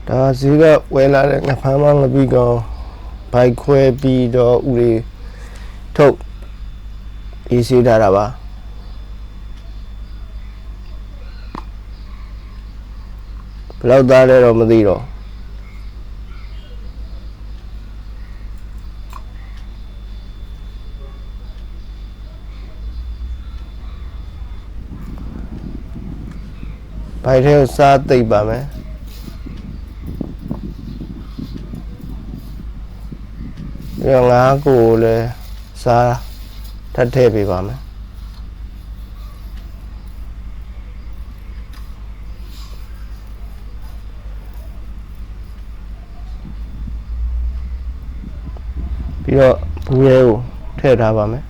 ဒါဈေးကဝယ်လာတဲ့ငဖမ်းမငပိကောင်ဘိုက်ခွဲပြီးတော့ဦးလေးထုတ်ရေးစေးထားတာပါဘယ်လောက်သားလဲတော့မသိတော့ဘိုက်ထဲကိုစားသိပ်ပါမယ်ပြီးတော့ငါးကိုလည်းစားထပ်ထည့်ပေးပါမယ်ပြီးတော့ဘူးရဲကိုထည့်ထားပါမယ်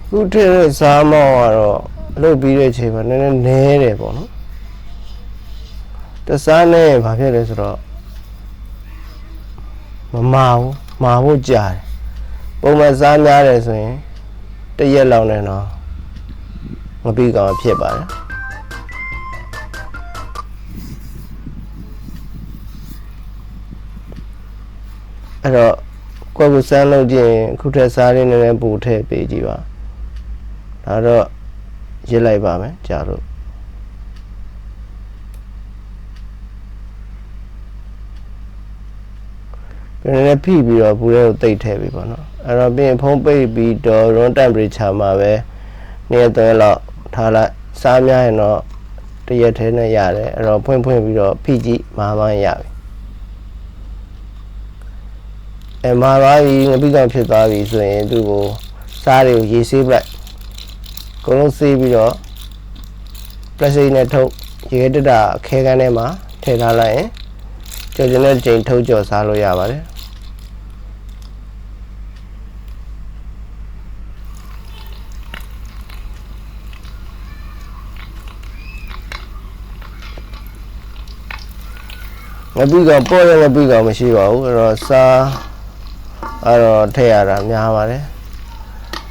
ခုထည့်တဲ့စားမောင်းကတော့လှုပ်ပြီးတဲ့အချိန်မှာနည်းနည်းနဲတယ်ပေါ့နော်တစားနဲ့ဘာဖြစ်လဲဆိုတော့မမာဘူးမာဖို့ကြာတယ်ပုံမှန်စားများတယ်ဆိုရင်တရက်လောက်နဲ့တော့မပြီးကောင်ဖြစ်ပါတယ်အဲ့တော့ကိုယ့်ကိုစမ်းလို့ကြည့်ရင်ခုထက်စားရင်းနဲ့ပူထည့်ပေးကြည့်ပါဒါတော့ရစ်လိုက်ပါမယ်ကြာလို့နည်းနည်းဖိပြီးတော့ဘူးလေးကိုတိတ်ထည့်ပြီပေါ့နော်အဲ့တော့ပြီးရင်ဖုံးပိတ်ပြီးတော့ room temperature မှာပဲနေ့ရက်3ရက်လောက်ထားလိုက်စားများရင်တော့တရက်ထဲနဲ့ရတယ်အဲ့တော့ဖွင့်ပြီးတော့ဖိကြည့်မာပန်းရပြီမာသွားပြီငပိကောင်ဖြစ်သွားပြီဆိုရင်သူ့ကိုစားတွေကိုရေဆေးပလိုက်အကုန်လုံးဆေးပြီးတော့ plastic နဲ့ထုတ်ရေခဲတက်တာအခဲကန်းထဲမှာထည့်ထားလိုက်ရင်ကြော်ကျင်တဲ့ချိန်ထုတ်ကြော်စားလို့ရပါတယ်ငပိကောင်ပေါ်ရငပိကောင်မရှိပါဘူးအဲ့တော့စားအဲ့တော့ထည့်ရတာများပါတယ်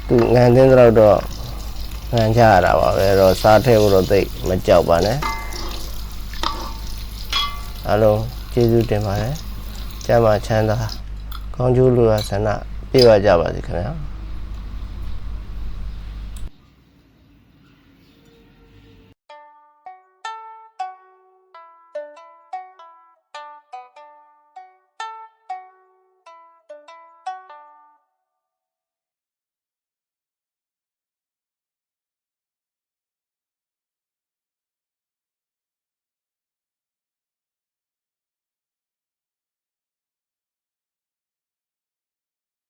သူငံသင်းတော့ငံချရတာပါပဲအဲ့တော့စားထည့်ဖို့တော့သိမကြောက်ပါနဲ့အားလုံးကျေးဇူးတင်ပါတယ်ကျမ်းမာချမ်းသာကောင်းကျိုးလိုရာဆန္ဒပြည့်ဝကြပါစေခင်ဗျာ